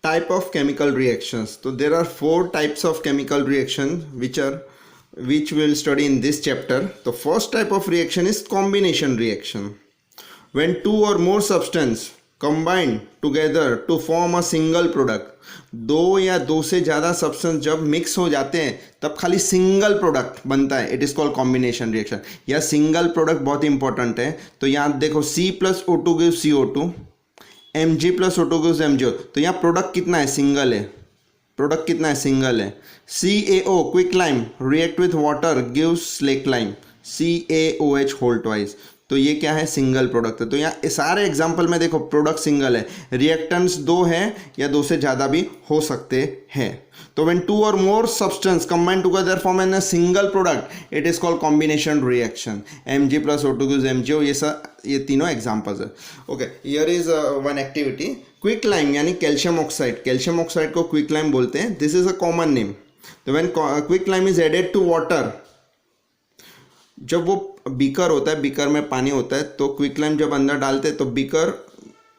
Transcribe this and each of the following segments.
Type of chemical reactions. So there are 4 types of chemical reaction which we'll study in this chapter. The first type of reaction is combination reaction. When 2 or more substance combine together to form a single product, 2 या 2 से ज़्यादा substance जब mix हो जाते हैं तब खाली single product बनता है. It is called combination reaction. या सिंगल प्रोडक्ट बहुत इंपॉर्टेंट है. तो यहाँ देखो C plus O2 give CO2, Mg plus O2 gives MgO. तो यहाँ प्रोडक्ट कितना है? सिंगल है. प्रोडक्ट कितना है? सिंगल है. CaO quick lime react with water gives slake lime, CaOH whole twice. तो ये क्या है? सिंगल प्रोडक्ट है. तो यहाँ सारे एग्जांपल में देखो प्रोडक्ट सिंगल है. रिएक्टेंट्स 2 है या 2 से ज़्यादा भी हो सकते हैं. तो व्हेन 2 और more substance combine together form an a single product, it is called combination reaction. Mg plus O2 gives MgO. ये तीनों एग्जाम्पल्स है. Okay, here is one activity. Quick lime यानी कैल्शियम ऑक्साइड. कैल्शियम ऑक्साइड को quick lime बोलते हैं. This is a common name. तो when quick lime is added to water, जब वो बीकर होता है, बीकर में पानी होता है, तो क्विक लाइम जब अंदर डालते हैं तो beaker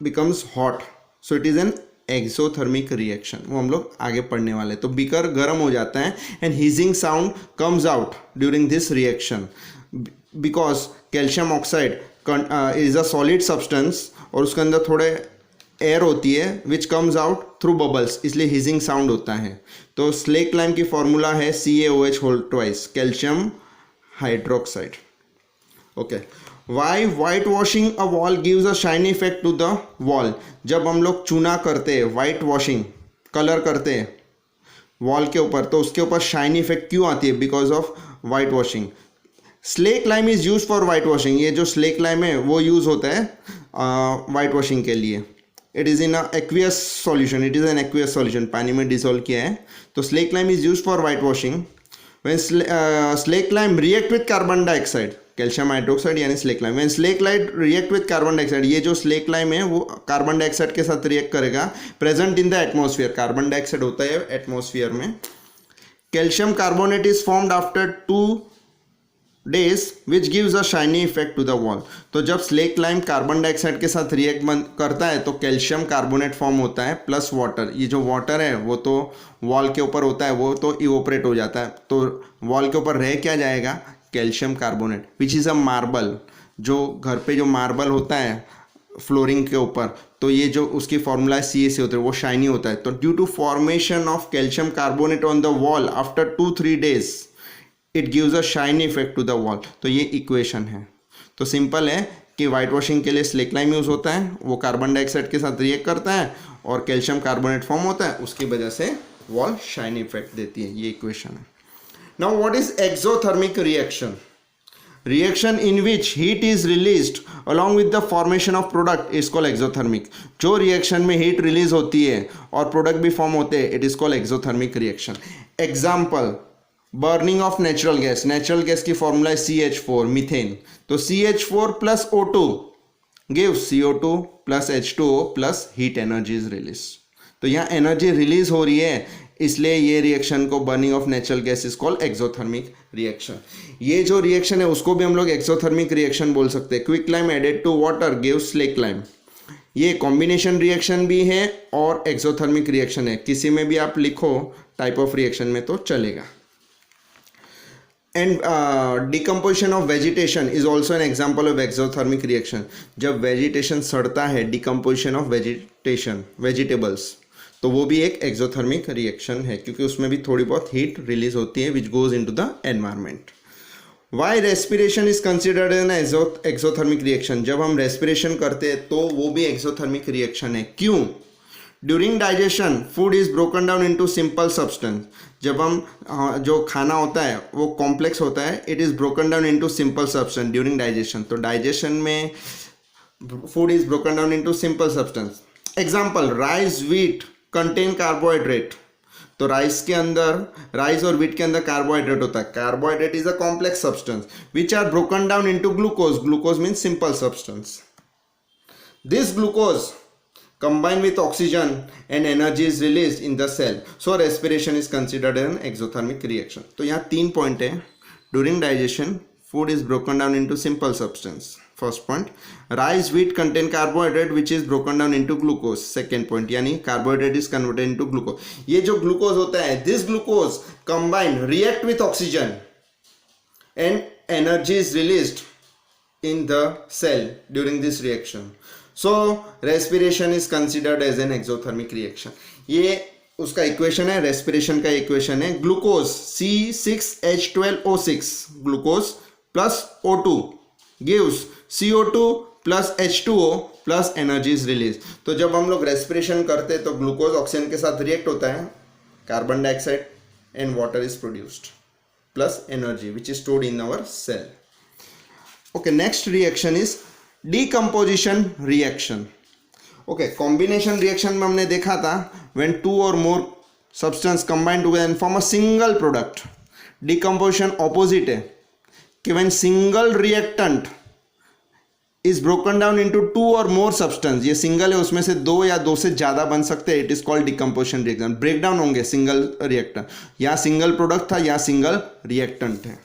becomes hot. So it is N exothermic reaction. वो हम लोग आगे पढ़ने वाले. तो बीकर गर्म हो जाता है and hissing sound comes out during this reaction because calcium oxide is a solid substance और उसके अंदर थोड़े एयर होती है which comes out through bubbles, इसलिए हीजिंग साउंड होता है. तो स्लेक लाइम की फॉर्मूला है CaOH whole twice, calcium hydroxide. Okay, why white washing a wall gives a shiny effect to the wall. जब हम लोग चूना करते हैं, वाइट वॉशिंग कलर करते हैं वॉल के ऊपर, तो उसके ऊपर शाइनी इफेक्ट क्यों आती है? Because of white washing. Slack lime is use for white washing. ये जो स्लेक लाइम है वो यूज होता है वाइट वॉशिंग के लिए. It is in a aqueous solution. It is an aqueous solution. पानी में डिसॉल्व किया है. तो slake lime is use for white washing. When slake lime react with carbon dioxide, calcium hydroxide यानी slake lime. When slake lime react with carbon dioxide, ये जो slack lime है वो कार्बन डाइऑक्साइड के साथ रिएक्ट करेगा. Present in the atmosphere, carbon dioxide होता है एटमॉस्फेयर में. Calcium carbonate is formed after 2 days which gives a shiny effect to the wall. तो जब स्लेक लाइम कार्बन डाइऑक्साइड के साथ रिएक्ट करता है तो कैल्शियम कार्बोनेट फॉर्म होता है प्लस वाटर. ये जो वाटर है वो तो वॉल के ऊपर होता है, वो तो इवोपरेट हो जाता है. तो वॉल के ऊपर रह क्या जाएगा? Calcium carbonate which is a marble. जो घर पे जो मार्बल होता है फ्लोरिंग के ऊपर, तो ये जो उसकी फॉर्मूला CaC होता है वो शाइनी होता है. तो due to formation of calcium carbonate on the wall after 2-3 days it gives a shiny effect to the wall. तो ये इक्वेशन है. तो सिंपल है कि वाइट वॉशिंग के लिए स्लेक लाइम यूज़ होता है, वो कार्बन डाइऑक्साइड के साथ रिएक्ट करता है और कैल्शियम कार्बोनेट फॉर्म होता है, उसकी वजह से वॉल शाइनी इफेक्ट देती है. ये इक्वेशन है. Now what is exothermic reaction? Reaction in which heat is released along with the formation of product is called exothermic. जो रिएक्शन में हीट रिलीज होती है और प्रोडक्ट भी फॉर्म होते हैं, it is called exothermic reaction. Example, burning of natural gas. Natural gas की formula है CH4, मीथेन. तो CH4 plus O2 give CO2 plus H2O plus heat energy is release. तो यहाँ एनर्जी रिलीज हो रही है, इसलिए ये रिएक्शन को burning of natural gas is called exothermic reaction. ये जो रिएक्शन है उसको भी हम लोग एक्सोथर्मिक रिएक्शन बोल सकते हैं. Quick lime added to water give slake lime. ये कॉम्बिनेशन रिएक्शन भी है और एक्सोथर्मिक रिएक्शन है. किसी में भी आप लिखो टाइप ऑफ रिएक्शन में तो चलेगा. And decomposition of vegetation is also an example of exothermic reaction. जब वेजिटेशन सड़ता है, डिकम्पोजिशन ऑफ वेजिटेशन, वेजिटेबल्स, तो वो भी एक एक्सोथर्मिक रिएक्शन है क्योंकि उसमें भी थोड़ी बहुत हीट रिलीज होती है which goes into the environment. Why respiration is considered an exothermic reaction. जब हम रेस्पिरेशन करते हैं तो वो भी एक्सोथर्मिक रिएक्शन है. क्यों? During digestion food is broken down into simple substance. जब हम जो खाना होता है वो कॉम्प्लेक्स होता है, it is broken down into simple substance during digestion. तो डाइजेशन में food is broken down into simple substance. Example, rice wheat contain carbohydrate. तो राइस के अंदर, राइस और व्हीट के अंदर कार्बोहाइड्रेट होता है. Carbohydrate is a complex substance which are broken down into glucose. Glucose means simple substance. This glucose combine with oxygen and energy is released in the cell. So respiration is considered an exothermic reaction. तो यहाँ 3 point है. During digestion food is broken down into simple substance. First point. Rice wheat contain carbohydrate which is broken down into glucose. Second point, यानी carbohydrate is converted into glucose. ये जो glucose होता है, this glucose combine react with oxygen and energy is released in the cell during this reaction. So respiration is considered as an exothermic reaction. ये उसका equation है, respiration का equation है. Glucose C6H12O6 glucose plus O2 gives CO2 plus H2O plus energy is release. तो जब हम लोग respiration करते हैं तो ग्लूकोज ऑक्सीजन के साथ रिएक्ट होता है, carbon dioxide and water is produced plus energy which is stored in our cell. Okay, next reaction is decomposition reaction. Okay, combination reaction में हमने देखा था when two or more substance combine together and form a single product. Decomposition opposite है कि when single reactant is broken down into two or more substance, ये single है, उसमें से दो या दो से ज़्यादा बन सकते हैं, it is called decomposition reaction. breakdown होंगे single reactant, या single product था या single reactant है.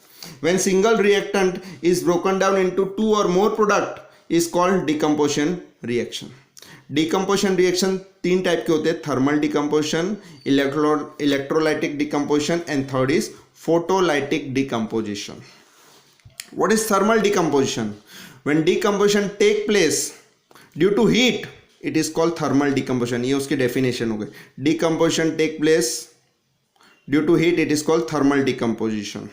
When single reactant is broken down into two or more product is called decomposition reaction. Decomposition reaction तीन टाइप के होते हैं, thermal decomposition, electrolytic decomposition and third is photolytic decomposition. What is thermal decomposition? When decomposition take place due to heat, it is called thermal decomposition. ये उसकी definition हो गई. Decomposition take place due to heat, it is called thermal decomposition.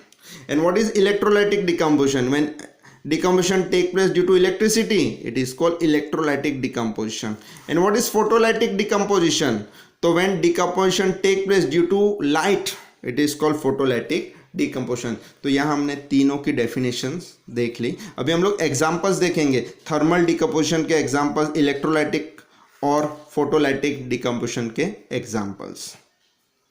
And what is electrolytic decomposition? When decomposition take place due to electricity, it is called electrolytic decomposition. And what is photolytic decomposition? So when decomposition take place due to light, it is called photolytic decomposition. तो यहाँ हमने तीनों की definitions देख ली. अभी हम लोग examples देखेंगे, thermal decomposition के examples, electrolytic और photolytic decomposition के examples.